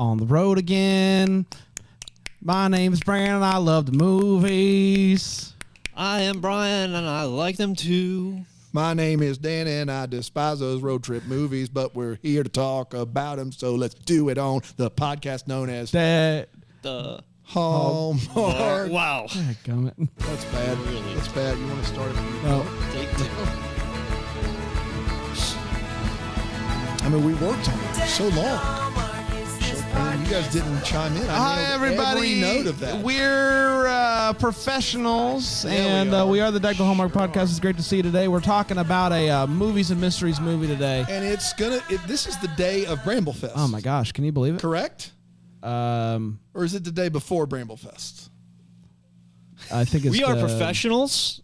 on the road again. My name is Brandon. I love the movies. I am Brian, and I like them too. My name is Dan, and I despise those road trip movies, but we're here to talk about them, so let's do it on the podcast known as The Hallmark. Wow. Dadgummit. That's bad. Really? That's bad. You want to start it? No. Take two. I mean, we worked on it for so long. You guys didn't chime in. Hi, everybody. Every note of that. We're professionals, and we are. the Deck the Hallmark podcast. It's great to see you today. We're talking about a movies and mysteries movie today. And this is the day of Bramblefest. Oh, my gosh. Can you believe it? Correct? Or is it the day before Bramblefest? I think it's We are professionals.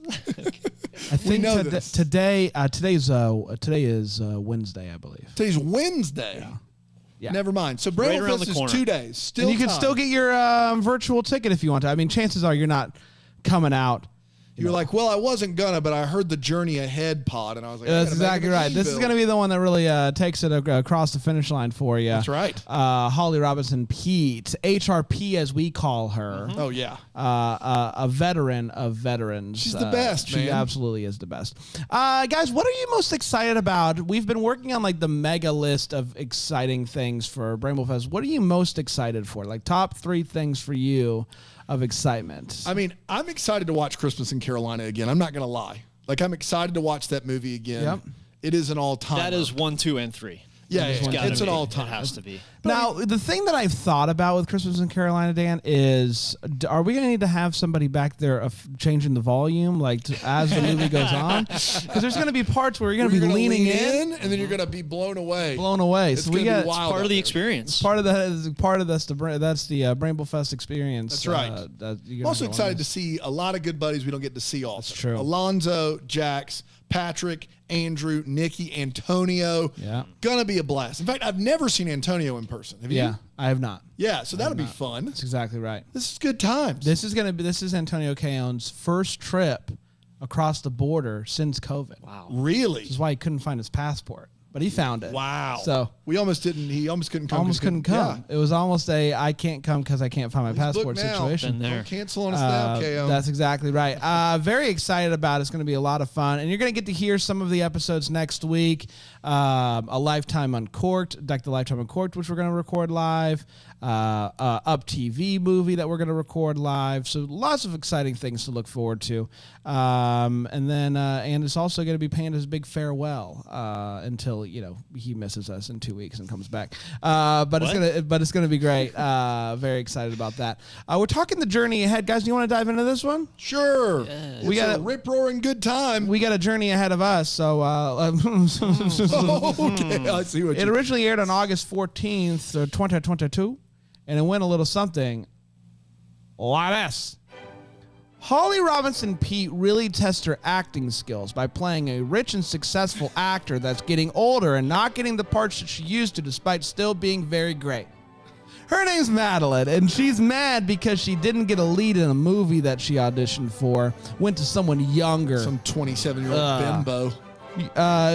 I think know this. today is Wednesday, I believe. Today's Wednesday. Yeah. Never mind. So Right around Bramblefest the is corner. 2 days. Still And you can time. still get your virtual ticket if you want to. I mean, chances are you're not coming out. You're like, well, I wasn't gonna, but I heard the Journey Ahead pod, and I was like, That's exactly right. This is going to be the one that really takes it across the finish line for you. That's right. Holly Robinson Pete, HRP as we call her. Oh yeah. A veteran of veterans. She's the best, She man. absolutely is the best. Guys, what are you most excited about? We've been working on like the mega list of exciting things for Bramblefest. What are you most excited for? Like top 3 things for you of excitement. I mean, I'm excited to watch Christmas in Carolina again. I'm not gonna lie. Like, I'm excited to watch that movie again. Yep. It is an all-time. That is 1, 2, and 3. Yeah, It's gotta it's an be. all-time. It has to be. Now, the thing that I've thought about with Christmas in Carolina, Dan, is are we going to need to have somebody back there changing the volume as the movie goes on? Because there's going to be parts where you're going to be leaning in, and then you're gonna be blown away. It's It's gonna be wild. Part of the experience. Part of that's the Bramblefest experience. That's right. I'm also excited to see a lot of good buddies we don't get to see often. That's true. Alonzo, Jax, Patrick, Andrew, Nikki, Antonio. Yeah. Gonna be a blast. In fact, I've never seen Antonio in person. Have you? Yeah, I have not. Yeah, so that'll be fun. That's exactly right. This is good times. This is Antonio Caon's first trip across the border since COVID. Wow. Really? This is why he couldn't find his passport, but he found it. Wow. So he almost couldn't come. almost couldn't come. Yeah. It was almost I can't come because I can't find my passport booked now. situation. Been there. Don't cancel on us now, KO. That's exactly right. Very excited about it. It's going to be a lot of fun. And you're going to get to hear some of the episodes next week. A Lifetime Uncorked, Deck the Lifetime Uncorked, which we're going to record live. Up TV movie that we're going to record live. So lots of exciting things to look forward to. And then and it's also going to be paying his big farewell until he misses us in 2 weeks and comes back. But it's gonna be great. Very excited about that. We're talking the journey ahead, guys. Do you want to dive into this one? Sure. Yes. We got a rip-roaring good time. We got a journey ahead of us. So Okay, I see what it originally aired on August 14th, 2022, and it went a little something like this. Holly Robinson Pete really tests her acting skills by playing a rich and successful actor that's getting older and not getting the parts that she used to, despite still being very great. Her name's Madeline, and she's mad because she didn't get a lead in a movie that she auditioned for, went to someone younger. Some 27-year-old bimbo.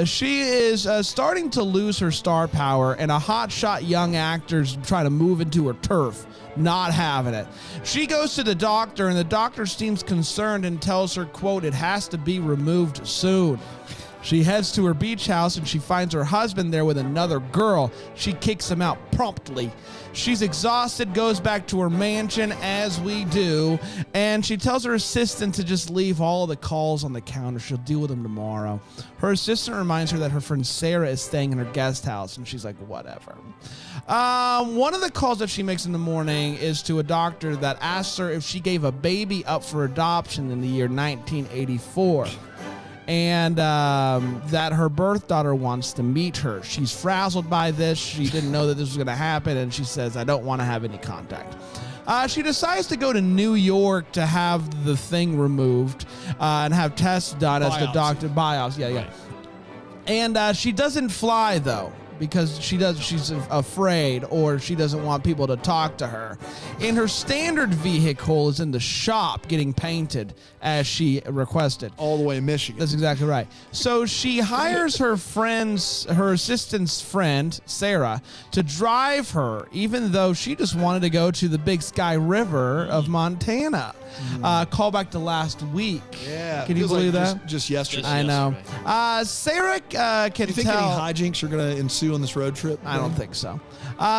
She is starting to lose her star power, and a hotshot young actor's trying to move into her turf. Not having it. She goes to the doctor, and the doctor seems concerned and tells her, quote, "It has to be removed soon." She heads to her beach house, and she finds her husband there with another girl. She kicks him out promptly. She's exhausted, goes back to her mansion, as we do, and she tells her assistant to just leave all the calls on the counter. She'll deal with them tomorrow. Her assistant reminds her that her friend Sarah is staying in her guest house, and she's like, whatever. One of the calls that she makes in the morning is to a doctor that asks her if she gave a baby up for adoption in the year 1984. And that her birth daughter wants to meet her. She's frazzled by this. She didn't know that this was going to happen, and she says, I don't want to have any contact. She decides to go to New York to have the thing removed and have tests done as the doctor. Biopsy, yeah. And she doesn't fly, though, because she's afraid, or she doesn't want people to talk to her. And her standard vehicle is in the shop getting painted as she requested. All the way in Michigan. That's exactly right. So she hires her assistant's friend, Sarah, to drive her, even though she just wanted to go to the Big Sky River of Montana. Call back to last week. Yeah. Can you feels believe like that? Just yesterday. I know. yesterday. Sarah can Do you think tell. any hijinks are going to ensue on this road trip? I don't think so.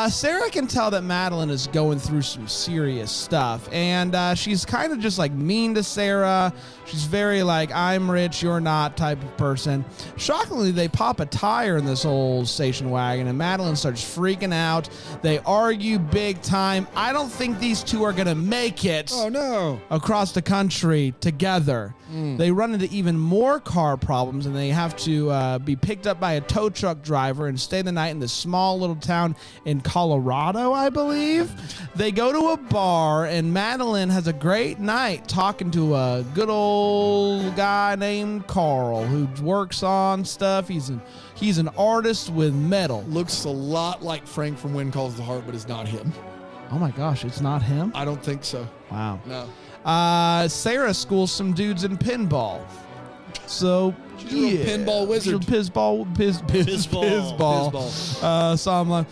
Sarah can tell that Madeline is going through some serious stuff, and she's kind of just like mean to Sarah. She's very like, I'm rich, you're not type of person. Shockingly, they pop a tire in this old station wagon, and Madeline starts freaking out. They argue big time. I don't think these two are going to make it. Oh, no. Across the country together. They run into even more car problems, and they have to be picked up by a tow truck driver and stay the night in this small little town in Colorado, I believe. They go to a bar, and Madeline has a great night talking to a good old guy named Carl who works on stuff. He's an artist with metal. Looks a lot like Frank from Wind Calls the Heart, but it's not him. Oh my gosh, it's not him? I don't think so. Wow. No. Sarah schools some dudes in pinball. So, She's a real pinball wizard. She's a Pizzball. Saw him live.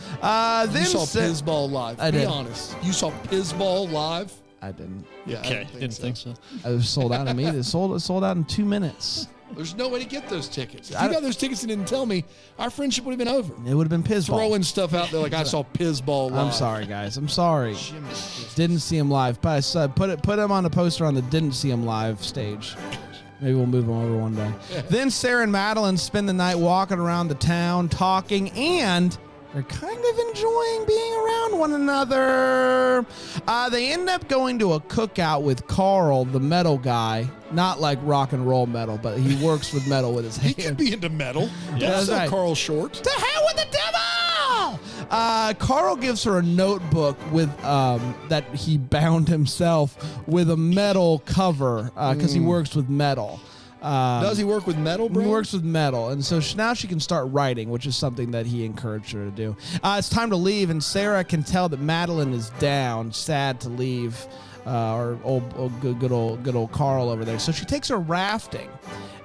Then You saw Sa- Pizzball live. I Be did. honest. You saw Pizzball live? I didn't. Yeah, Okay, didn't think so. I was sold out immediately. It sold out in 2 minutes. There's no way to get those tickets. If I you don't- got those tickets and didn't tell me, our friendship would have been over. It would have been Pizzball. Throwing stuff out there like I saw Pizzball live. I'm sorry, guys. I'm sorry. Jimmy Christmas. Didn't see him live. But I said, put him on the poster on the didn't see him live stage. Maybe we'll move him over one day. Then Sarah and Madeline spend the night walking around the town, talking, and they're kind of enjoying being around one another. They end up going to a cookout with Carl, the metal guy. Not like rock and roll metal, but he works with metal with his He hands. could be into metal. Yeah, that's Sell right. Carl Short. To hell with the devil! Carl gives her a notebook with that he bound himself with a metal cover because he works with metal. Does he work with metal, bro? He works with metal, and so now she can start writing, which is something that he encouraged her to do. It's time to leave, and Sarah can tell that Madeline is down, sad to leave our good old Carl over there. So she takes her rafting,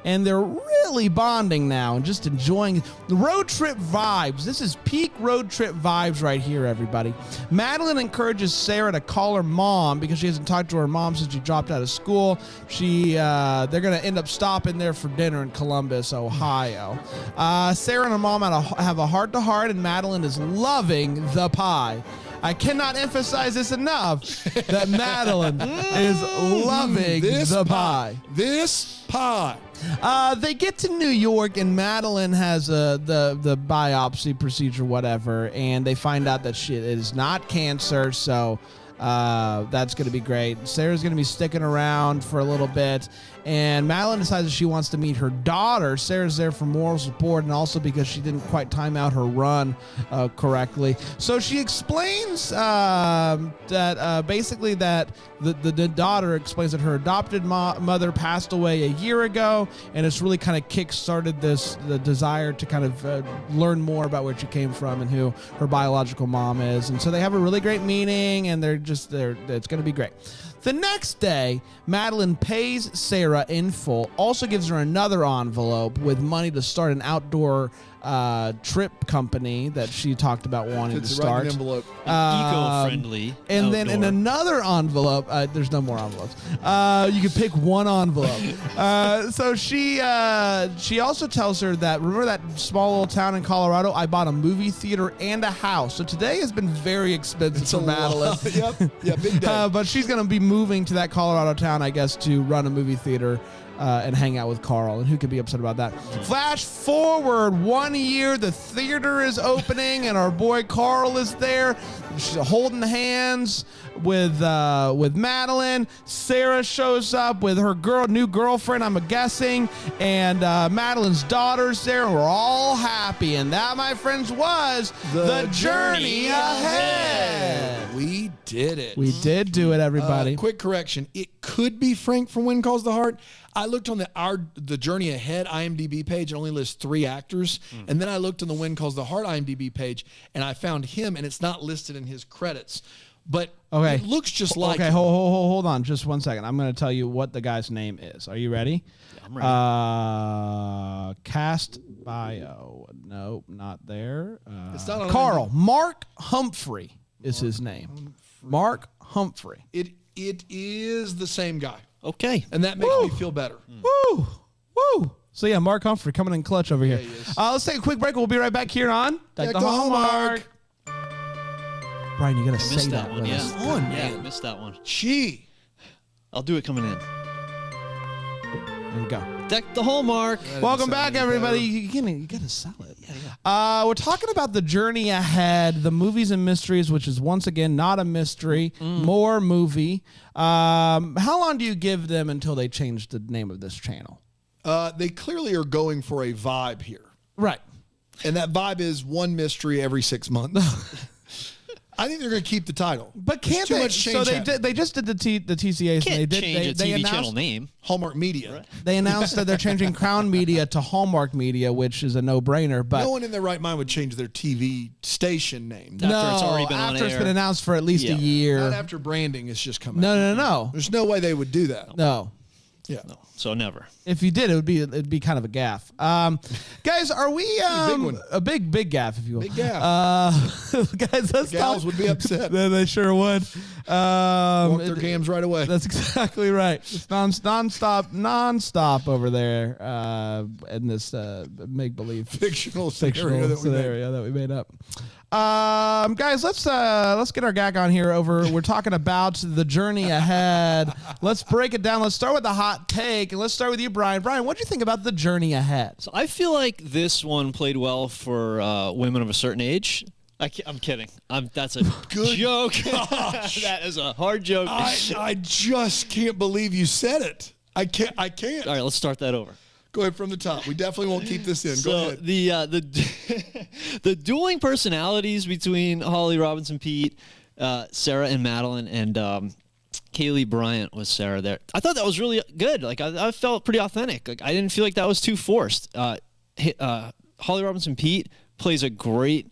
and they're really bonding now and just enjoying the road trip vibes. This is peak road trip vibes right here, everybody. Madeline encourages Sarah to call her mom because she hasn't talked to her mom since she dropped out of school. They're going to end up stopping there for dinner in Columbus, Ohio. Sarah and her mom have a heart-to-heart, and Madeline is loving the pie. I cannot emphasize this enough that Madeline is loving the pie. This pie. They get to New York, and Madeline has the biopsy procedure, whatever, and they find out that it is not cancer, so that's going to be great. Sarah's going to be sticking around for a little bit, and Madeline decides that she wants to meet her daughter. Sarah's there for moral support and also because she didn't quite time out her run correctly. So she explains that basically that the daughter explains that her adopted mother passed away a year ago, and it's really kind of kick-started the desire to kind of learn more about where she came from and who her biological mom is. And so they have a really great meeting, and it's going to be great. The next day, Madeline pays Sarah in full, also gives her another envelope with money to start an outdoor trip company that she talked about wanting to It's right in start. the envelope. Eco-friendly. And then in outdoor. another envelope, there's no more envelopes. You can pick one envelope. So she also tells her that, remember that small little town in Colorado? I bought a movie theater and a house. So today has been very expensive It's for a Madeline. lot. Yep. Yeah, big day. But she's going to be moving to that Colorado town, I guess, to run a movie theater and hang out with Carl. And who could be upset about that? Flash forward 1 year, the theater is opening, and our boy Carl is there. She's holding hands. with Madeline. Sarah shows up with her new girlfriend, I'm guessing, and Madeline's daughter's there, and we're all happy. And that, my friends, was the journey ahead. We did it. We did do it, everybody. Quick correction. It could be Frank from When Calls the Heart. I looked on the Journey Ahead IMDb page. It only lists 3 actors. And then I looked on the When Calls the Heart IMDb page, and I found him, and it's not listed in his credits. But it looks just like him. Hold on just one second. I'm going to tell you what the guy's name is. Are you ready? Yeah, I'm ready. Cast bio. Nope, not there. It's not on Carl. Mark Humphrey is his name. Mark Humphrey. It is the same guy. Okay. And that makes me feel better. Woo! Woo! So yeah, Mark Humphrey coming in clutch over here. he is. Let's take a quick break. We'll be right back here on Deck the Hallmark. Brian, you got to I say missed that that one. with Yeah. us. on, Yeah, man. missed that one. Gee. I'll do it coming in. And go. Deck the Hallmark. Welcome back, everybody. You got to sell it. We're talking about the journey ahead, the movies and mysteries, which is once again not a mystery, more movie. How long do you give them until they change the name of this channel? They clearly are going for a vibe here. Right. And that vibe is one mystery every 6 months. I think they're going to keep the title. But can't Too they? much change So they happening. did. They just did the TCAs. Can't and they did. change They a TV announced, channel name. Hallmark Media. They announced that they're changing Crown Media to Hallmark Media, which is a no-brainer. But No one in their right mind would change their TV station name. After it's already been on after it's air. been announced for at least a Yeah. year. Not after branding is just coming. No. There's no way they would do that. No. Yeah. No, so never. If you did, it'd be kind of a gaff. Guys, are we big one. a big gaff, if you will? Big gaff. Guys, let's Gals talk. would be upset. They sure would. Want their cams right away. That's exactly right. It's nonstop over there in this make believe fictional fictional scenario scenario that we made up. Guys, let's get our gag on here. We're talking about the journey ahead. Let's break it down. Let's start with the hot take, and let's start with you, Brian. Brian, what do you think about the journey ahead? So I feel like this one played well for women of a certain age. I'm kidding. That's a Good joke. gosh. That is a hard joke. I just can't believe you said it. I can't. All right, let's start that over. Go ahead from the top. We definitely won't keep this in. Go So ahead. the dueling personalities between Holly Robinson Pete, Sarah and Madeline, and Kaylee Bryant was Sarah there. I thought that was really good. Like I felt pretty authentic. Like I didn't feel like that was too forced. Holly Robinson Pete plays a great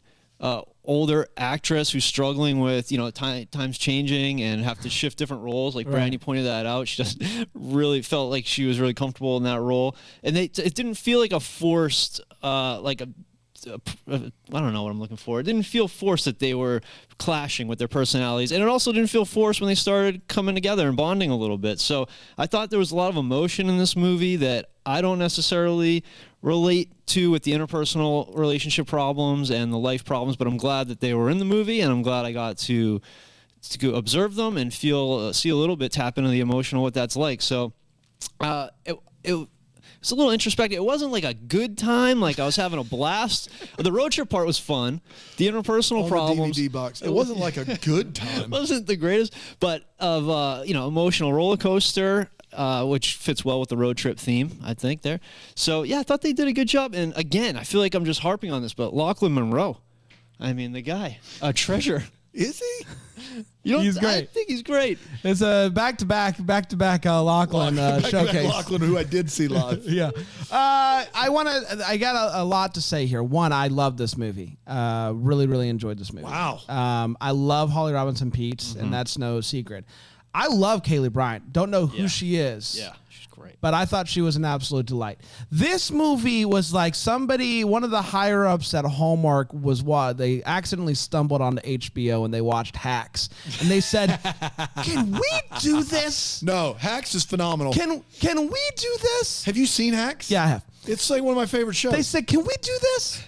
older actress who's struggling with times changing and have to shift different roles. Like Brandy pointed that out. She just really felt like she was really comfortable in that role, and it didn't feel like a forced I don't know what I'm looking for. It didn't feel forced that they were clashing with their personalities, and it also didn't feel forced when they started coming together and bonding a little bit. So I thought there was a lot of emotion in this movie that I don't necessarily relate to with the interpersonal relationship problems and the life problems, but I'm glad that they were in the movie, and I'm glad I got to go observe them and see a little bit, tap into the emotional, what that's like. So it's a little introspective. It wasn't like a good time. Like I was having a blast. The road trip part was fun. The interpersonal On problems. the DVD box. It wasn't like a good time. Wasn't the greatest, but of emotional roller coaster, which fits well with the road trip theme, I think there. So yeah, I thought they did a good job. And again, I feel like I'm just harping on this, but Lachlan Monroe, I mean the guy, a treasure. Is he? He's great. I think he's great. It's a back-to-back Lachlan showcase. Lachlan, who I did see live. Yeah. I got a lot to say here. One, I love this movie. Really, really enjoyed this movie. Wow. I love Holly Robinson Pete, and that's no secret. I love Kaylee Bryant. Don't know who she is. Yeah, she's great. But I thought she was an absolute delight. This movie was like one of the higher ups at Hallmark they accidentally stumbled onto HBO and they watched Hacks. And they said, can we do this? No, Hacks is phenomenal. Can we do this? Have you seen Hacks? Yeah, I have. It's like one of my favorite shows. They said, can we do this?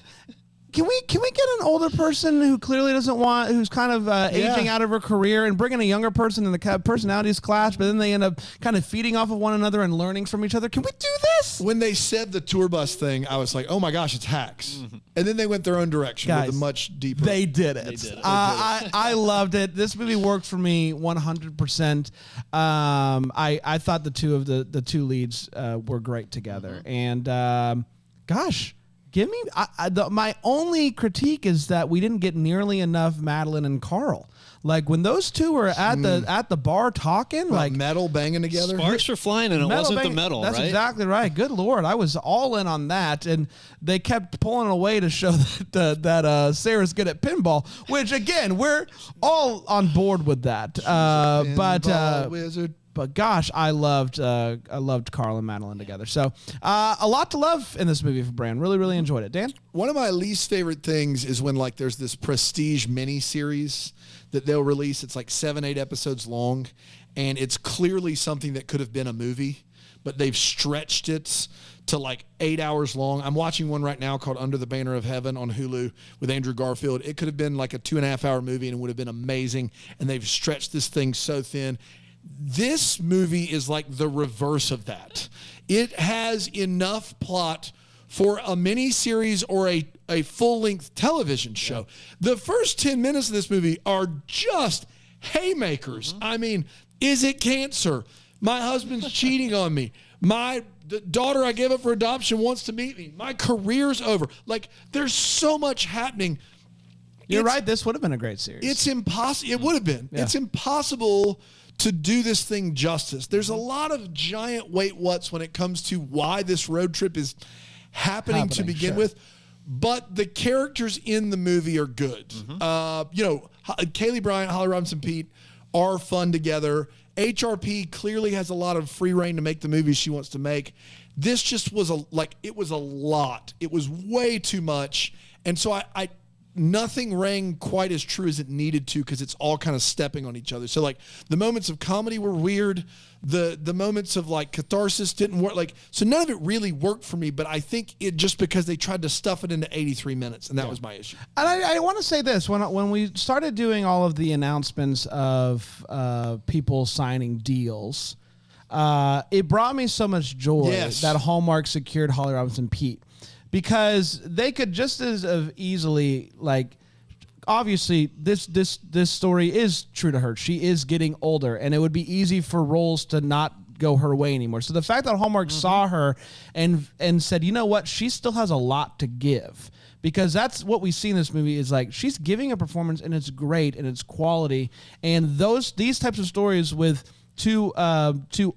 can we get an older person who clearly doesn't want, who's kind of aging out of her career, and bring in a younger person in the personalities clash, but then they end up kind of feeding off of one another and learning from each other? Can we do this? When they said the tour bus thing, I was like, oh my gosh, it's Hacks. And then they went their own direction with a much deeper. They did it. I loved it. This movie worked for me 100%. I thought the two leads were great together. And gosh, give me my only critique is that we didn't get nearly enough Madeline and Carl. Like when those two were at the bar talking, like metal banging together. Sparks were flying, and it wasn't the metal. That's right? exactly right. Good Lord, I was all in on that, and they kept pulling away to show that Sarah's good at pinball. Which again, we're all on board with that. Wizard. But gosh, I loved Carl and Madeline together. So a lot to love in this movie for Brand. Really, really enjoyed it. Dan? One of my least favorite things is when like there's this prestige mini series that they'll release. It's like 7-8 episodes long, and it's clearly something that could have been a movie, but they've stretched it to like 8 hours long. I'm watching one right now called Under the Banner of Heaven on Hulu with Andrew Garfield. It could have been like a 2.5 hour movie and it would have been amazing, and they've stretched this thing so thin. This movie is like the reverse of that. It has enough plot for a mini series or a full-length television show. The first 10 minutes of this movie are just haymakers. I mean, is it cancer? My husband's cheating on me. The daughter I gave up for adoption wants to meet me. My career's over. Like, there's so much happening. You're right. This would have been a great series. It's impossible. It would have been. Yeah. It's impossible to do this thing justice. There's a lot of giant wait whats when it comes to why this road trip is happening to begin with. But the characters in the movie are good. Kaylee Bryant, Holly Robinson Pete are fun together. HRP clearly has a lot of free reign to make the movies she wants to make. This just was it was a lot. It was way too much. And so I nothing rang quite as true as it needed to, because it's all kind of stepping on each other. So like the moments of comedy were weird. The moments of like catharsis didn't work. Like, so none of it really worked for me, but I think it just because they tried to stuff it into 83 minutes, and that was my issue. And I want to say this, when we started doing all of the announcements of people signing deals, it brought me so much joy that Hallmark secured Holly Robinson Pete. Because they could just as easily, like, obviously this story is true to her. She is getting older, and it would be easy for roles to not go her way anymore. So the fact that Hallmark saw her and said, you know what, she still has a lot to give. Because that's what we see in this movie is like she's giving a performance, and it's great and it's quality. And these types of stories with two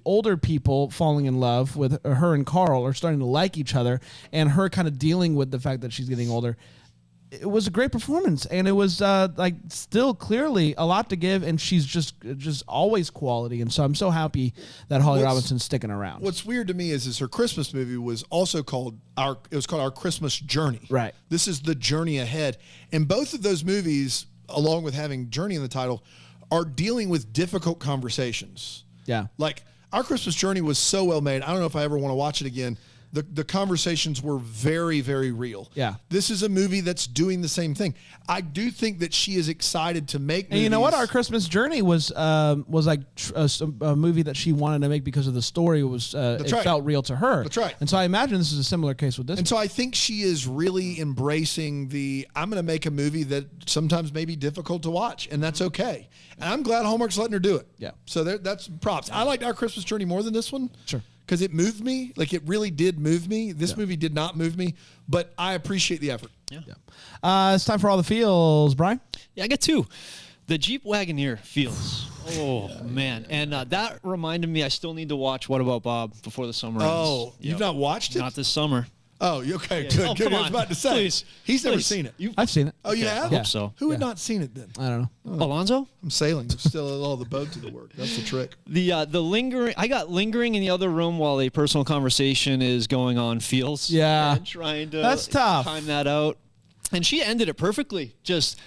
older people falling in love with her and Carl, are starting to like each other, and her kind of dealing with the fact that she's getting older. It was a great performance, and it was still clearly a lot to give, and she's just always quality. And so I'm so happy that Holly Robinson's sticking around. What's weird to me is her Christmas movie was also called Our Christmas Journey. Right. This is The Journey Ahead, and both of those movies, along with having Journey in the title, are dealing with difficult conversations. Yeah. Like, Our Christmas Journey was so well made. I don't know if I ever want to watch it again. The conversations were very, very real. Yeah. This is a movie that's doing the same thing. I do think that she is excited to make movies. And you know what? Our Christmas Journey was like a movie that she wanted to make because of the story. It felt real to her. That's right. And so I imagine this is a similar case with this. And so I think she is really embracing I'm going to make a movie that sometimes may be difficult to watch, and that's okay. And I'm glad Hallmark's letting her do it. Yeah. So that's props. I liked Our Christmas Journey more than this one. Sure. Because it moved me. Like, it really did move me. This movie did not move me, but I appreciate the effort. Yeah. It's time for all the feels, Brian. Yeah, I got two. The Jeep Wagoneer feels. Oh, man. And that reminded me I still need to watch What About Bob before the summer ends. Oh, you've not watched it? Not this summer. Oh, okay, Yeah. good. Oh, good. come I was on. about to say. Please. He's never Please. seen it. I've seen it. Oh, you have? I hope so. Who had not seen it then? I don't know. Alonzo? I'm sailing. Still all the boat to the work. That's the trick. The lingering. I got lingering in the other room while a personal conversation is going on. Feels. Yeah. And trying to. That's tough. Time that out. And she ended it perfectly. Just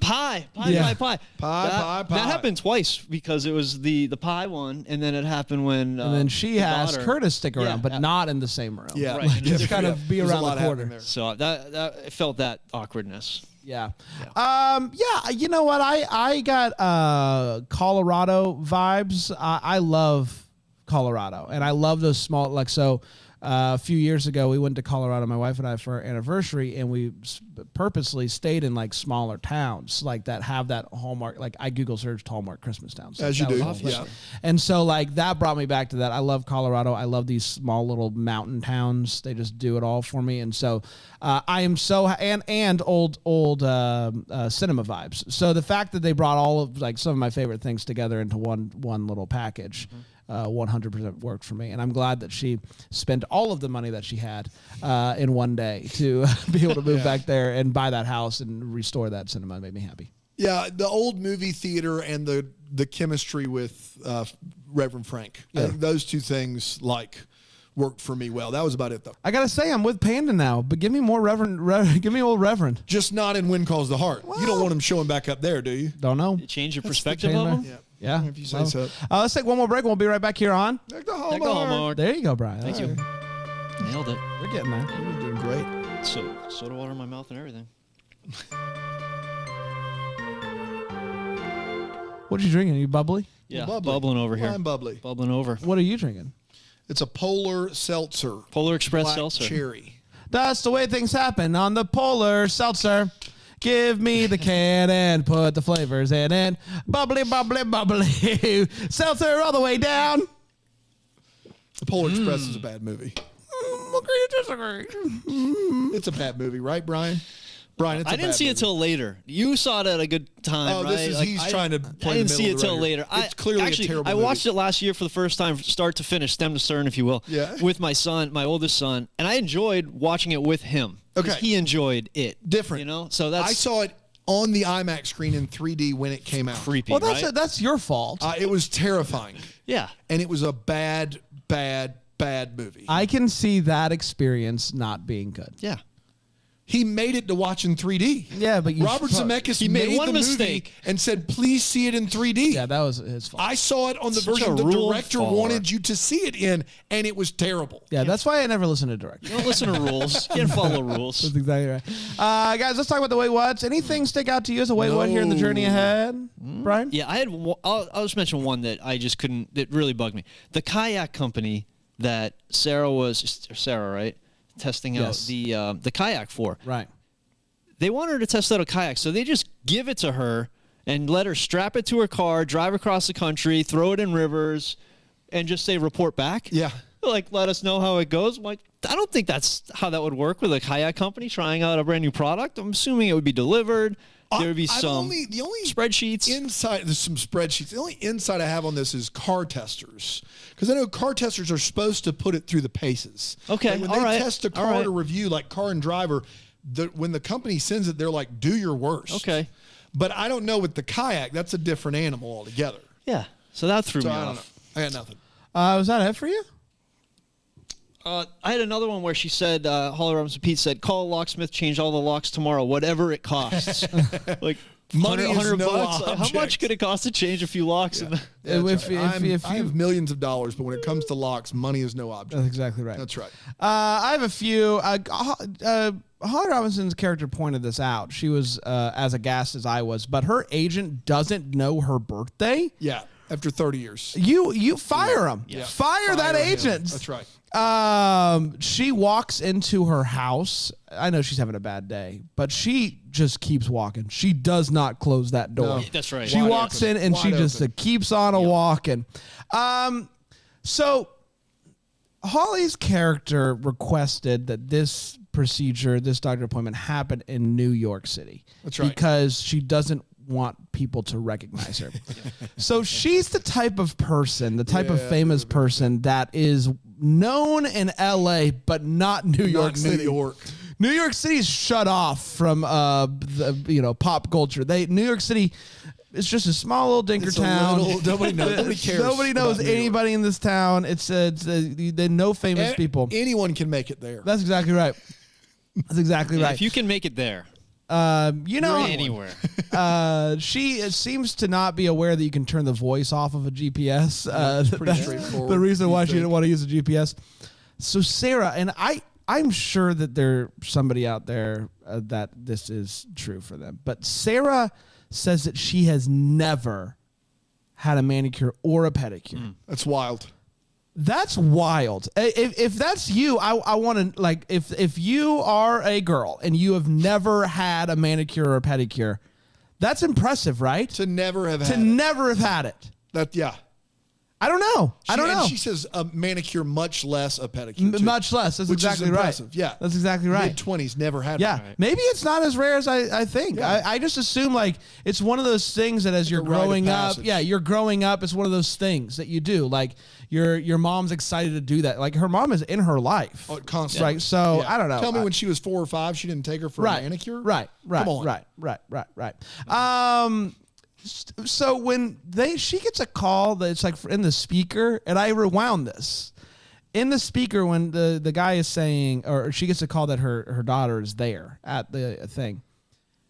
pie. Pie. That happened twice because it was the pie one, and then it happened when And then she has daughter- Curtis stick around, Yeah, but not in the same room. Yeah. Right. Just kind of be There's a around lot the corner. happening there. So that it felt that awkwardness. Yeah. Yeah. You know what? I got Colorado vibes. I love Colorado, and I love those small, like, so a few years ago, we went to Colorado, my wife and I, for our anniversary, and we purposely stayed in like smaller towns like that have that Hallmark. Like I Google searched Hallmark Christmas towns. As you That was do, all fun. yeah. And so like that brought me back to that. I love Colorado. I love these small little mountain towns. They just do it all for me. And so I am so and old cinema vibes. So the fact that they brought all of like some of my favorite things together into one little package. 100% worked for me, and I'm glad that she spent all of the money that she had in one day to be able to move back there and buy that house and restore that cinema. It made me happy. Yeah, the old movie theater and the chemistry with Reverend Frank. I think those two things worked for me well. That was about it though. I gotta say, I'm with Panda now, but give me more give me old Reverend. Just not in When Calls the Heart. You don't want him showing back up there, do you? Don't know. Change your That's the perspective chain of there. them. Yeah, If you say so. Let's take one more break. And we'll be right back here on. Deck the Deck the Hallmark. There you go, Brian. Thank you. Nailed it. You're getting there. You're doing great. So soda water in my mouth and everything. What are you drinking? Are you bubbly? Yeah, Bubbly. bubbling over here. I'm bubbly. Bubbling over. What are you drinking? It's a Polar Seltzer. Polar Express Black seltzer. cherry. That's the way things happen on the Polar Seltzer. Give me the can and put the flavors in it. Bubbly, bubbly, bubbly. Seltzer all the way down. The Polar Express is a bad movie. Agree to disagree. It's a bad movie, right, Brian? Brian, it's a I didn't bad see it movie. till later. You saw it at a good time, Oh, right? this is he's trying to play I didn't the see middle it of the till record. later. It's clearly actually, a terrible I movie. watched it last year for the first time, start to finish, stem to stern, if you will. Yeah. With my son, my oldest son, and I enjoyed watching it with him. 'Cause Okay. He enjoyed it. Different. You know, so that's I saw it on the IMAX screen in 3D when it came out. creepy. Well, right? that's your fault. It was terrifying. Yeah. And it was a bad movie. I can see that experience not being good. Yeah. He made it to watch in 3D. Yeah, but Robert Zemeckis He made made one the mistake. movie and said, please see it in 3D. Yeah, that was his fault. I saw it on the Such version a the rule director follower. wanted you to see it in, and it was terrible. Yeah, that's why I never listen to directors. Don't listen to rules. You can't follow rules. That's exactly right. Guys, let's talk about the Wait What's. Anything stick out to you as a Wait What here in the journey ahead, Brian? Yeah, I had. I'll just mention one that I just couldn't. That really bugged me. The kayak company that Sarah, right, testing out Yes. the kayak for. Right. They want her to test out a kayak, so they just give it to her and let her strap it to her car, drive across the country, throw it in rivers, and just say report back. Yeah. Like, let us know how it goes. I'm like, I don't think that's how that would work with a kayak company trying out a brand new product. I'm assuming it would be delivered. There would be some the only spreadsheets. There's some spreadsheets. The only insight I have on this is car testers, because I know car testers are supposed to put it through the paces. Okay, Like when all they right, test a all car right. to review, like Car and Driver, when the company sends it, they're like, "Do your worst." Okay. But I don't know with the kayak. That's a different animal altogether. Yeah. So that threw So me I don't know. off. I got nothing. Was that it for you? I had another one where she said, Holly Robinson Pete said, call a locksmith, change all the locks tomorrow, whatever it costs. Like, Money is 100 no bucks? Like, how object. much could it cost to change a few locks? Yeah. If I have millions of dollars, but when it comes to locks, money is no object. That's exactly right. That's right. I have a few. Holly Robinson's character pointed this out. She was as aghast as I was, but her agent doesn't know her birthday. Yeah. After 30 years. You fire him. Yeah. Fire that him. agent. That's right. She walks into her house. I know she's having a bad day, but she just keeps walking. She does not close that door. No. That's right. She Wide walks open. in and she Wide just open. keeps on a walking. So Holly's character requested that this procedure, this doctor appointment, happen in New York City. That's right. Because she doesn't want people to recognize her. So she's the type of person, the type of famous person that is known in LA, but not New York Not City. New York. New York City's shut off from pop culture. New York City is just a small little dinker It's a town. nobody knows. Nobody cares. Nobody knows about New York. anybody in this town. They know famous people. Anyone can make it there. That's exactly right. That's exactly right. If you can make it there, Anywhere. She seems to not be aware that you can turn the voice off of a GPS. pretty straightforward. The reason why she didn't want to use a GPS. So Sarah, and I'm sure that there's somebody out there that this is true for them. But Sarah says that she has never had a manicure or a pedicure. That's wild. That's wild. If that's you, I want to, like, if you are a girl and you have never had a manicure or a pedicure, that's impressive, right? To never have had it. Never have had it. Yeah. I don't know. I don't know. And she says a manicure, much less a pedicure. Too, much less. That's which exactly is right. impressive. Yeah. That's exactly right. Mid-20s, never had Yeah, one. Right. maybe it's not as rare as I think. Yeah. I just assume like it's one of those things that as you're a rite of growing up, passage. you're growing up. It's one of those things that you do. Like your mom's excited to do that. Like her mom is in her life, Constantly. right? So Yeah. I don't know. Tell me when she was 4 or 5, she didn't take her for a manicure? Right. Come on. Right. So when she gets a call that it's like in the speaker, and I rewound this in the speaker when the guy is saying, or she gets a call that her daughter is there at the thing.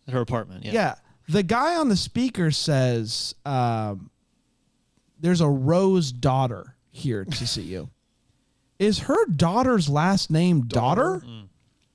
At her apartment, yeah. Yeah. The guy on the speaker says, there's a Rose daughter here to see you. Is her daughter's last name Daughter?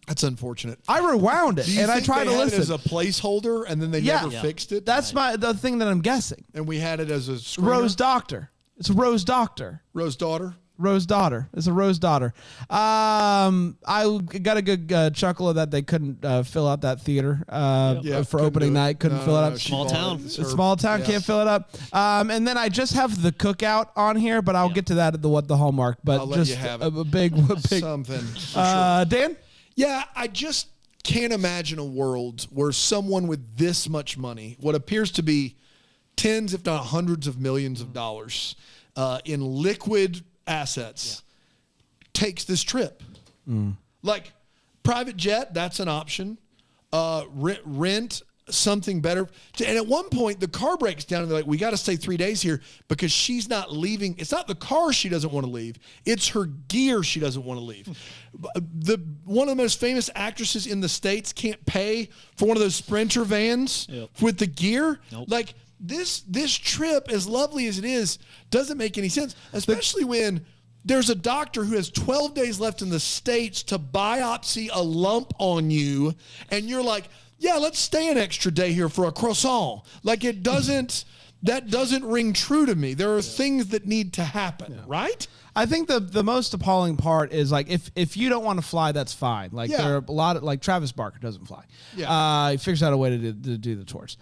That's unfortunate. I rewound it, Do you and I think tried they to had listen. it as a placeholder, and then they never fixed it? That's the thing that I'm guessing. And we had it as a screener? Rose Doctor. It's a Rose Doctor. Rose daughter? Rose Daughter. It's a Rose Daughter. I got a good chuckle of that they couldn't fill out that theater for couldn't opening do it. night. Couldn't No, fill it no, up. no, she Small bought town. it. It's her- Small town, yeah. can't fill it up. And then I just have the cookout on here, but I'll get to that at the Hallmark. But I'll let just you have a it. big. Something. for sure. Dan? Yeah, I just can't imagine a world where someone with this much money, what appears to be tens, if not hundreds of millions of dollars in liquid assets, takes this trip. Like private jet, that's an option. Rent something better. And at one point, the car breaks down and they're like, we got to stay 3 days here because she's not leaving. It's not the car she doesn't want to leave. It's her gear she doesn't want to leave. One of the most famous actresses in the States can't pay for one of those Sprinter vans with the gear. Nope. Like this trip, as lovely as it is, doesn't make any sense, especially when there's a doctor who has 12 days left in the States to biopsy a lump on you, and you're like, yeah, let's stay an extra day here for a croissant. Like that doesn't ring true to me. There are things that need to happen, right? I think the most appalling part is like if you don't want to fly, that's fine. Like there are a lot of like Travis Barker doesn't fly. Yeah. He figures out a way to do the tours.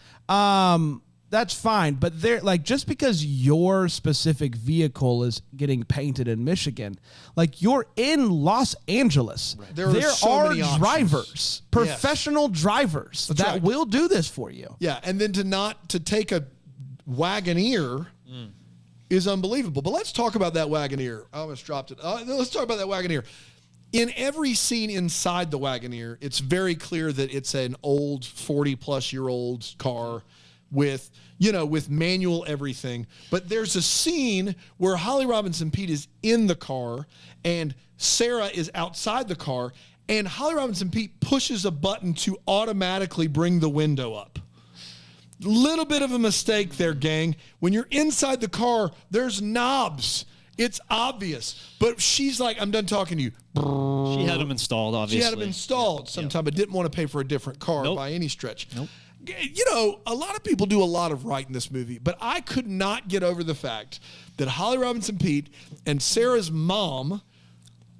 That's fine, but there like just because your specific vehicle is getting painted in Michigan, like you're in Los Angeles. Right. There are so are many options. drivers, professional drivers that right. will do this for you. Yeah, and then to take a Wagoneer is unbelievable. But let's talk about that Wagoneer. I almost dropped it. Let's talk about that Wagoneer. In every scene inside the Wagoneer, it's very clear that it's an old 40-plus-year-old car with manual everything. But there's a scene where Holly Robinson Peete is in the car and Sarah is outside the car, and Holly Robinson Peete pushes a button to automatically bring the window up. Little bit of a mistake there, gang. When you're inside the car, there's knobs. It's obvious. But she's like, I'm done talking to you. She had them installed, obviously. She had them installed sometime, but didn't want to pay for a different car by any stretch. Nope. A lot of people do a lot of right in this movie, but I could not get over the fact that Holly Robinson Peete and Sarah's mom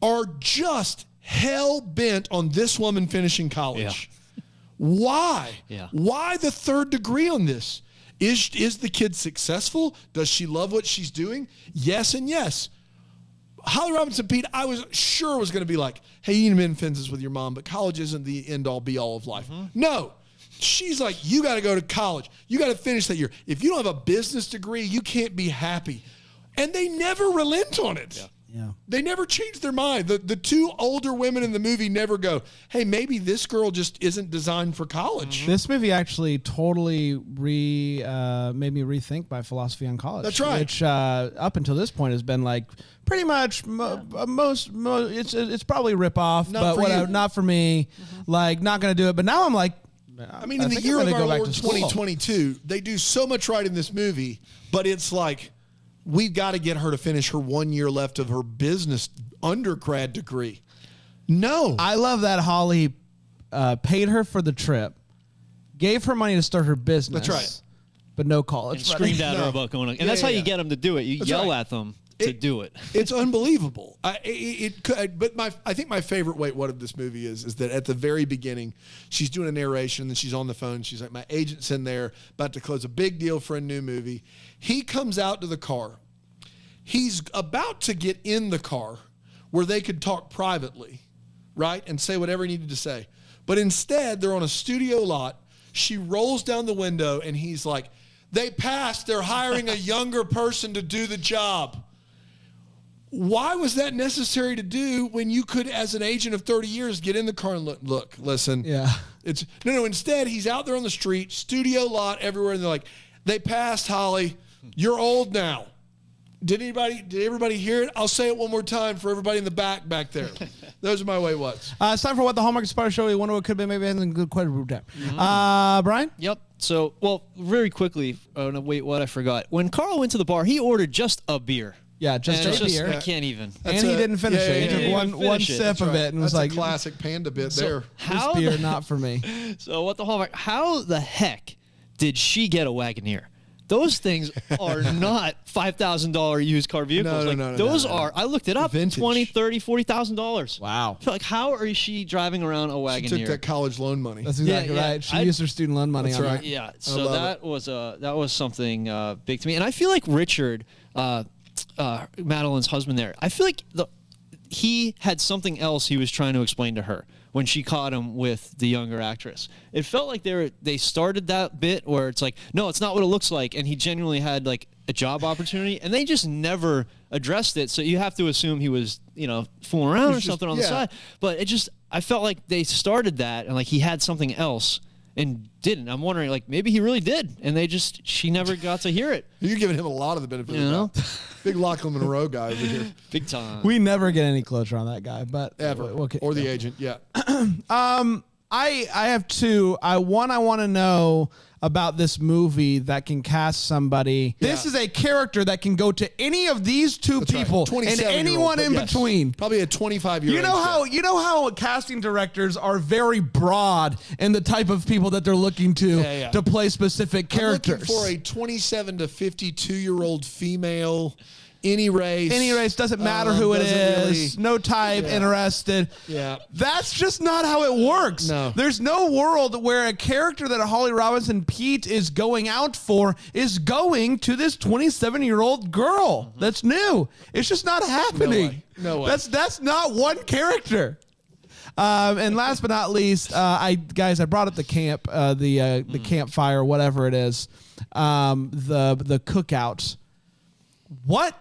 are just hell bent on this woman finishing college. Yeah. Why? Yeah. Why the third degree on this? Is the kid successful? Does she love what she's doing? Yes and yes. Holly Robinson Peete, I was sure was going to be like, hey, you need to mend fences with your mom, but college isn't the end-all, be-all of life. No. She's like, you got to go to college. You got to finish that year. If you don't have a business degree, you can't be happy. And they never relent on it. Yeah. They never change their mind. The two older women in the movie never go, hey, maybe this girl just isn't designed for college. This movie actually totally made me rethink my philosophy on college. That's right. Which up until this point has been like pretty much it's probably a ripoff, Not but for whatever, you. not for me. Like not gonna do it. But now I'm like, I mean, in the year of our Lord 2022, they do so much right in this movie, but it's like, we've got to get her to finish her 1 year left of her business undergrad degree. No. I love that Holly paid her for the trip, gave her money to start her business. That's right. But no college. And screamed at her about going on. And that's how you get them to do it. You yell at them to do it. It's unbelievable. But I think my favorite what of this movie is that at the very beginning, she's doing a narration and she's on the phone. She's like, my agent's in there about to close a big deal for a new movie. He comes out to the car. He's about to get in the car where they could talk privately, right? And say whatever he needed to say. But instead, they're on a studio lot. She rolls down the window and he's like, they passed. They're hiring a younger person to do the job. Why was that necessary to do when you could, as an agent of 30 years, get in the car and look, listen. Yeah. It's no. Instead, he's out there on the street, studio lot everywhere. And they're like, they passed, Holly. You're old now. Did everybody hear it? I'll say it one more time for everybody in the back there. Those are my what's. It's time for What the Hallmark Inspired Show. You wonder what could be maybe anything good, quite a root down. Brian? Yep. So, very quickly, I forgot. When Carl went to the bar, he ordered just a beer. Yeah, just a beer. I can't even. And he didn't finish it. He took one sip of it and was like, a classic Panda bit there. This beer, not for me. So what the Hallmark, how the heck did she get a Wagoneer? Those things are not $5,000 used car vehicles. No. Those are, I looked it up, Vintage. $20,000, $30,000, $40,000. Wow. So how are she driving around a Wagoneer? She took that college loan money. That's exactly right. She used her student loan money on that. Yeah, so that was something big to me. And I feel like Richard, Madeline's husband there, I feel like he had something else he was trying to explain to her when she caught him with the younger actress. It felt like they started that bit where it's like, no, it's not what it looks like, and he genuinely had like a job opportunity, and they just never addressed it. So you have to assume he was, fooling around or something on the side. But I felt like they started that, and like he had something else and didn't. I'm wondering, like, maybe he really did, and she never got to hear it. You're giving him a lot of the benefit of the doubt. Big Lachlan Monroe guy over here. Big time. We never get any closure on that guy, but ever. Or the agent, yeah. I have two. One, I want to know about this movie that can cast somebody. Yeah. This is a character that can go to any of these two people and anyone in between. Probably a 25-year-old. You know how casting directors are very broad in the type of people that they're looking to play specific characters. I'm looking for a 27 to 52-year-old female. Any race, doesn't matter who it is, no type, interested. Yeah. That's just not how it works. No. There's no world where a character that Holly Robinson Pete is going out for is going to this 27-year-old girl that's new. It's just not happening. No way. That's not one character. And last but not least, I brought up the camp, the campfire, whatever it is, the cookout. What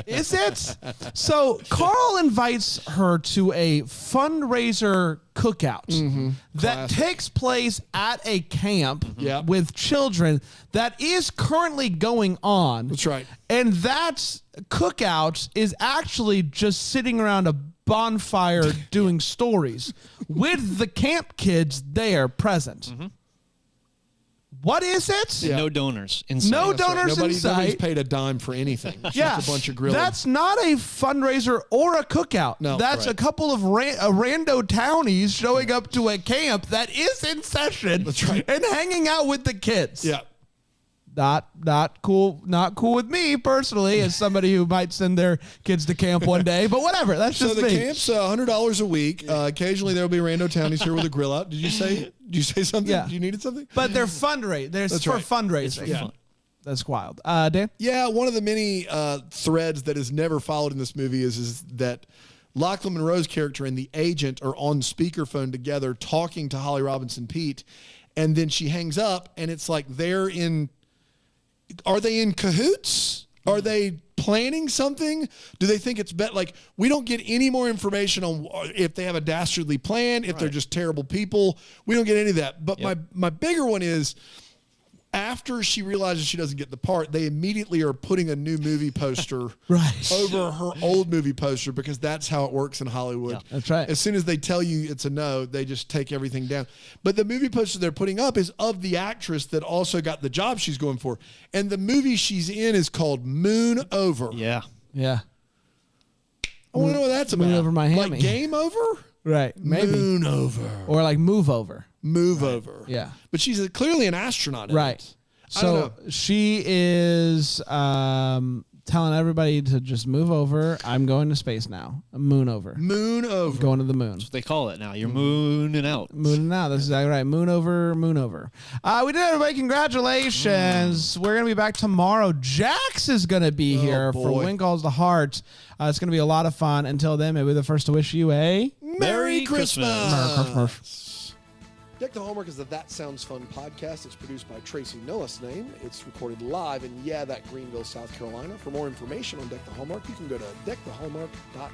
is it? So Carl invites her to a fundraiser cookout that takes place at a camp with children that is currently going on. That's right. And that cookout is actually just sitting around a bonfire doing stories with the camp kids there present. What is it? Yeah. No donors inside. No donors inside. Nobody's paid a dime for anything. It's just a bunch of grilling. That's not a fundraiser or a cookout. No, that's a couple of rando townies showing up to a camp that is in session and hanging out with the kids. Yeah. Not cool. Not cool with me personally, as somebody who might send their kids to camp one day. But whatever, that's just me. So the me. camp's $100 a week. Occasionally there will be rando townies here with a grill out. Did you say something? Yeah. You needed something? But they're fundraising. Fundraising. Yeah. That's wild. Dan? Yeah, one of the many threads that is never followed in this movie is that Lachlan Monroe's character and the agent are on speakerphone together talking to Holly Robinson Pete, and then she hangs up, and it's like are they in cahoots? Are they planning something? Do they think it's we don't get any more information on if they have a dastardly plan, if they're just terrible people. We don't get any of that. But my bigger one is, After she realizes she doesn't get the part, they immediately are putting a new movie poster Right. over her old movie poster because that's how it works in Hollywood. Yeah. That's right. As soon as they tell you it's a no, they just take everything down. But the movie poster they're putting up is of the actress that also got the job she's going for. And the movie she's in is called Moon Over. Yeah. Yeah. I want to know what that's about. Moon Over Miami. Like Game Over? Right. Maybe. Moon Over. Or like Move Over. Move Over. Yeah. But she's clearly an astronaut in Right. it. I don't So she is telling everybody to just move over. I'm going to space now. Moon over. Moon Over. Going to the moon. That's what they call it now. You're mooning out. Mooning out. That's exactly right. Moon over, moon over. We did it, everybody. Congratulations. We're going to be back tomorrow. Jax is going to be here for boy. When Calls the Heart. It's going to be a lot of fun. Until then, maybe the first to wish you a Merry Christmas. Merry Christmas. Deck the Hallmark is the That Sounds Fun podcast. It's produced by Tracy Noah's name. It's recorded live in, that Greenville, South Carolina. For more information on Deck the Hallmark, you can go to deckthehallmark.com.